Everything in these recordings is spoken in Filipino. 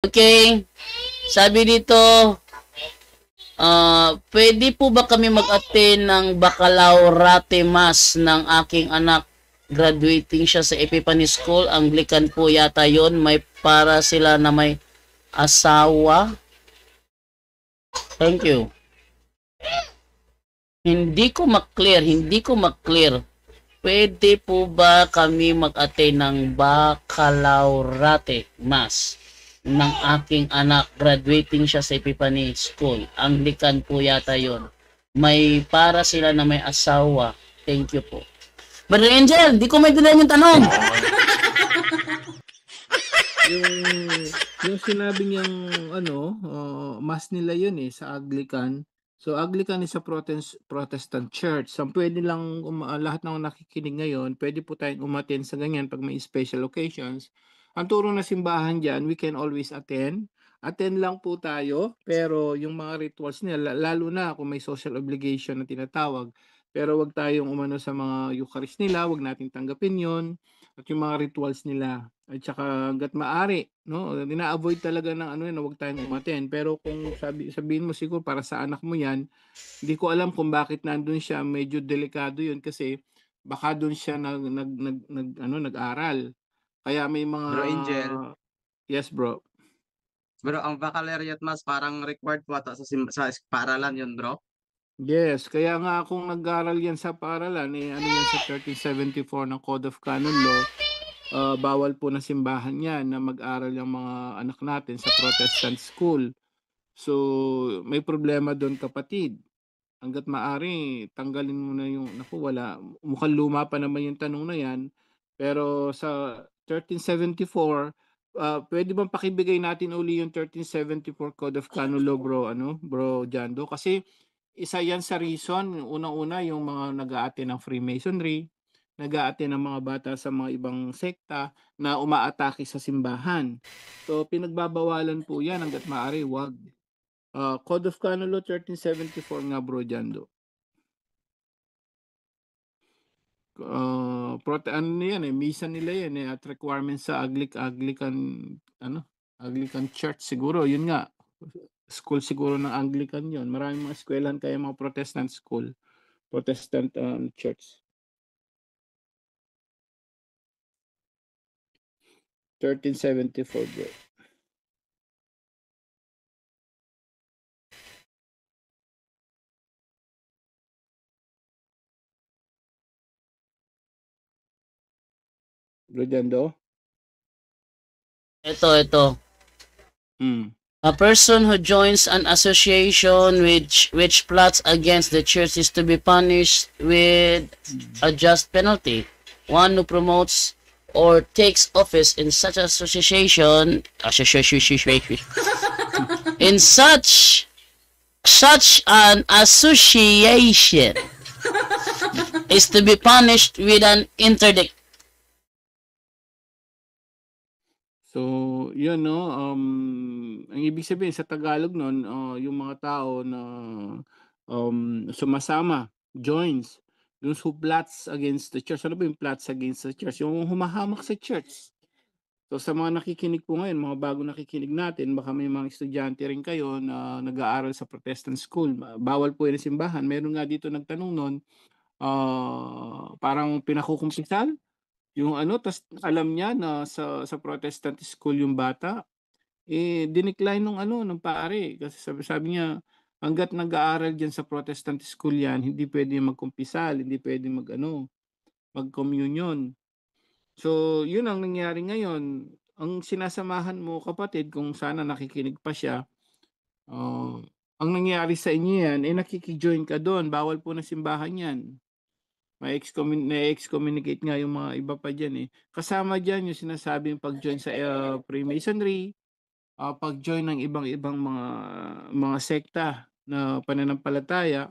Okay, sabi dito, pwede po ba kami mag-attend ng baccalaureate mass ng aking anak? Graduating siya sa Epiphany School. Anglican po yata yon. May para sila na may asawa. Thank you. Hindi ko mak-clear. Pwede po ba kami mag-attend ng baccalaureate mass ng aking anak? Graduating siya sa Epiphany School. Anglican po yata yon. May para sila na may asawa. Thank you po. Brother Angel, di ko maintindihan yung tanong. yung sinabi niyang mass nila yun sa Anglican. So Anglican is a Protestant church. So pwede lang lahat ng nakikinig ngayon, pwede po tayong umattend sa ganyan pag may special occasions. Ang turo na simbahan diyan, we can always attend. Attend lang po tayo, pero yung mga rituals nila, lalo na kung may social obligation na tinatawag, pero wag tayong umano sa mga Eucharist nila, wag nating tanggapin yon at yung mga rituals nila. At saka hangga't maaari, no? Ina-avoid talaga ng huwag tayong umattend. Pero kung sabihin mo siguro para sa anak mo 'yan, hindi ko alam kung bakit nandun siya, medyo delikado 'yun kasi baka doon siya nag-aral. Kaya may mga Bro Angel, yes, bro. bro, ang baccalaureate mass parang required po ata sa paaralan yun, bro? Yes, kaya nga kung nag-aral 'yan sa paaralan, ano 'yan sa 1374 ng Code of Canon Law, bawal po na simbahan 'yan na mag-aral yung mga anak natin sa Protestant school. So, may problema doon, kapatid. Hangga't maaari tanggalin mo na yung mukhang luma pa naman yung tanong na 'yan. Pero sa 1374, puwede bang pakibigay natin uli yung 1374 Code of Canon Law, Bro Jando? Kasi isa 'yan sa reason, unang-una yung mga nag-a-attend ng Freemasonry, nag-a-attend ng mga bata sa mga ibang sekta na umaatake sa simbahan. So, pinagbabawalan po 'yan hangga't maaari, 'wag. Code of Canon Law 1374 nga, Bro Jando. Misa nila yan at requirements sa Anglican Church siguro, yun nga. School siguro ng Anglican yun. Maraming mga eskwelahan kaya mga Protestant school, Protestant church. 1374, bro. Bro Jando? Ito. A person who joins an association which plots against the church is to be punished with a just penalty. One who promotes or takes office in such association in such an association is to be punished with an interdict. So, yun, no? Ang ibig sabihin sa Tagalog nun, yung mga tao na sumasama, joins, those who plots against the church. Ano ba yung plots against the church? Yung humahamak sa church. So, sa mga nakikinig po ngayon, mga bago nakikinig natin, baka may mga estudyante rin kayo na nag-aaral sa Protestant school. Bawal po yung simbahan. Meron nga dito nagtanong nun, parang pinakukumpisal yung tas alam niya na sa Protestant school yung bata, dinecline nung pare kasi sabi niya, hangga't nag-aaral diyan sa Protestant school yan, hindi puwedeng magkumpisal, hindi puwedeng mag-communion. So, yun ang nangyari ngayon. Ang sinasamahan mo, kapatid, kung sana nakikinig pa siya, ang nangyari sa inyo yan, nakiki-join ka doon, bawal po ng simbahan yan. Na-excommunicate nga yung mga iba pa diyan, Kasama diyan yung sinasabing pag-join sa Freemasonry, pag-join ng ibang mga sekta na pananampalataya,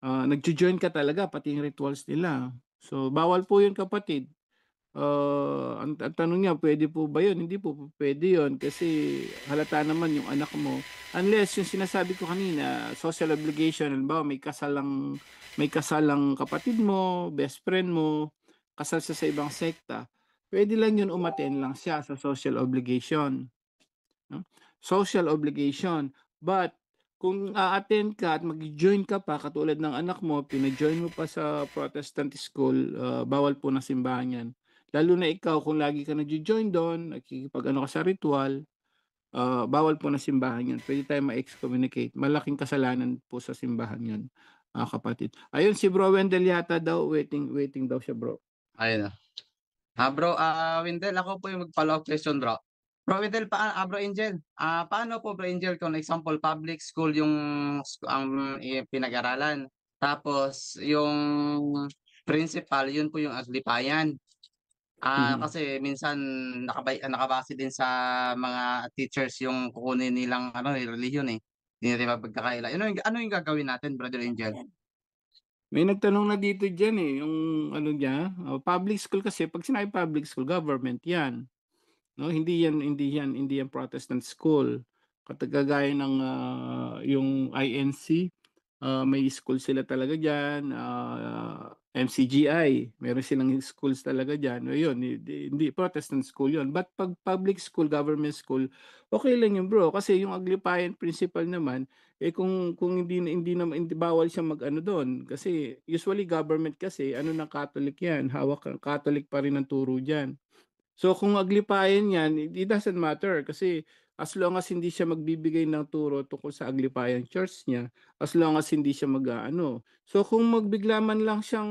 nagjo-join ka talaga pati yung rituals nila. So bawal po 'yun, kapatid. Ang tanong niya, pwede po ba 'yun? Hindi po pwede 'yun kasi halata naman yung anak mo. Unless yung sinasabi ko kanina, social obligation, halimbawa may kasalang kapatid mo, best friend mo, kasal siya sa ibang sekta, pwede lang 'yun, umattend lang siya sa social obligation. no? Social obligation. But kung a-attend ka at mag-join ka pa katulad ng anak mo, pina-join mo pa sa Protestant school, bawal po ng simbahan 'yan. Lalo na ikaw kung lagi ka nagjo-join do'n, nakikipag-ano ka sa ritual, bawal po ng simbahan 'yun. Puwede tayong ma-excommunicate. Malaking kasalanan po sa simbahan 'yun, kapatid. Ayun si Bro Wendell yata daw, waiting daw siya, bro. Ayun. Bro, Windel, ako po yung mag-follow up question, bro. Bro Windel, Bro Angel, paano po, Bro Angel, kung example, public school yung ang pinag-aralan, tapos yung principal, yun po yung aglipayan. Mhm. Kasi minsan nakabase din sa mga teachers yung kukunin nilang relihiyon eh. Hindi natin mapagkakaila. Ano yung gagawin natin, Brother Angel? May nagtanong na dito diyan, yung ano niya, public school kasi 'pag sinabing public school, government 'yan. No, hindi yan Protestant school. Kagaya ng yung INC, may school sila talaga diyan, MCGI, meron silang schools talaga diyan. Ayun, hindi Protestant school 'yun. But pag public school, government school, okay lang 'yun, bro, kasi yung aglipayan principal naman, kung hindi bawal siya mag-ano doon kasi usually government kasi ano ng Catholic 'yan, hawak ng Catholic pa rin ang turo diyan. So kung aglipayan 'yan, it doesn't matter kasi as long as hindi siya magbibigay ng turo tungkol sa aglipayan church niya, as long as hindi siya mag-aano. So kung magbigla man lang siyang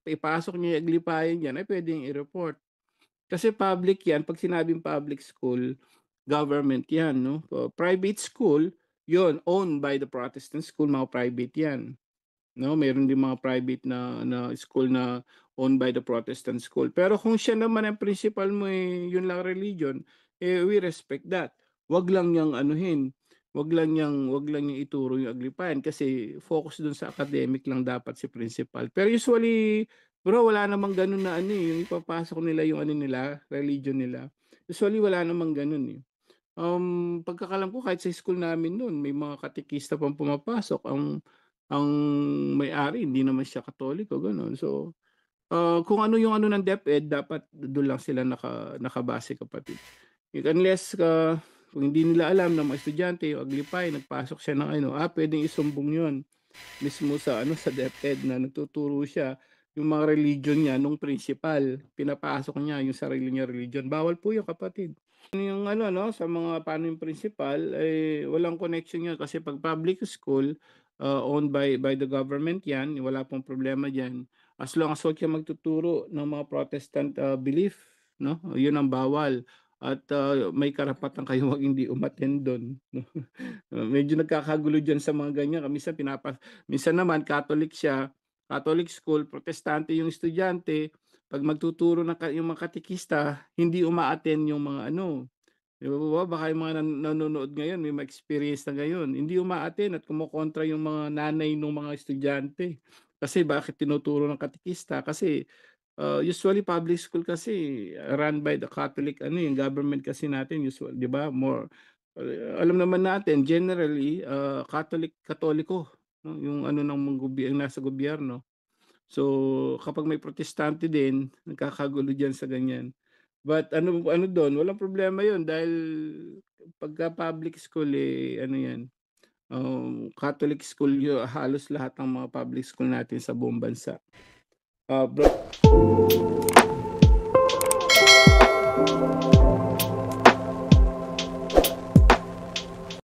ipasok niya yung aglipayan niyan, ay puwede niyang i-report. Kasi public 'yan, 'pag sinabing public school, government 'yan 'no. Private school, 'yun owned by the Protestant school, mga private 'yan. No, meron din mga private na school na owned by the Protestant school. Pero kung siya naman ang principal mo, yun lang religion, we respect that. Wag lang niyang anuhin, wag lang niyang ituro yung aglipayan kasi focus dun sa academic lang dapat si principal. Pero usually, bro, wala namang ganun na yung ipapasok nila yung nila, religion nila. Usually wala namang ganun eh. Pagkakalam ko kahit sa school namin noon may mga katekista pang pumapasok, ang may-ari hindi naman siya Katoliko gano'n. So, kung ano yung ano ng DepEd dapat dun lang sila nakabase, kapatid. Unless kung hindi nila alam ng mga estudyante yung Aglipay nagpasok siya ng puwedeng isumbong 'yun mismo sa sa DepEd na nagtuturo siya yung mga religion niya nung principal, pinapasok niya yung sarili niyang religion. Bawal po 'yun, kapatid. Yung sa mga paano yung principal, walang connection 'yan kasi 'pag public school, owned by the government 'yan, wala pong problema diyan. As long as huwag kang magtuturo ng mga Protestant, belief 'no, 'yun ang bawal at, may karapatan kayong wag hindi umattend dun 'no. Medyo nagkakagulo diyan sa mga ganyan, minsan naman Catholic siya, Catholic school, protestante yung estudyante, 'pag magtuturo ng yung mga katekista, hindi uma-attend yung mga 'di ba, baka yung mga nanonood ngayon may ma-experience na gayon, hindi uma-attend at kumokontra yung mga nanay nung mga estudyante. Kasi bakit tinuturo ng katekista, kasi, usually public school kasi run by the Catholic yung government kasi natin 'di ba, more alam naman natin generally, Katoliko 'no, yung ng ang nasa gobyerno. So, kapag may protestante din, nagkakagulo diyan sa ganyan. But ano dun, walang problema yun dahil pagka public school, 'yan, Catholic school halos lahat ng mga public school natin sa buong bansa. Bro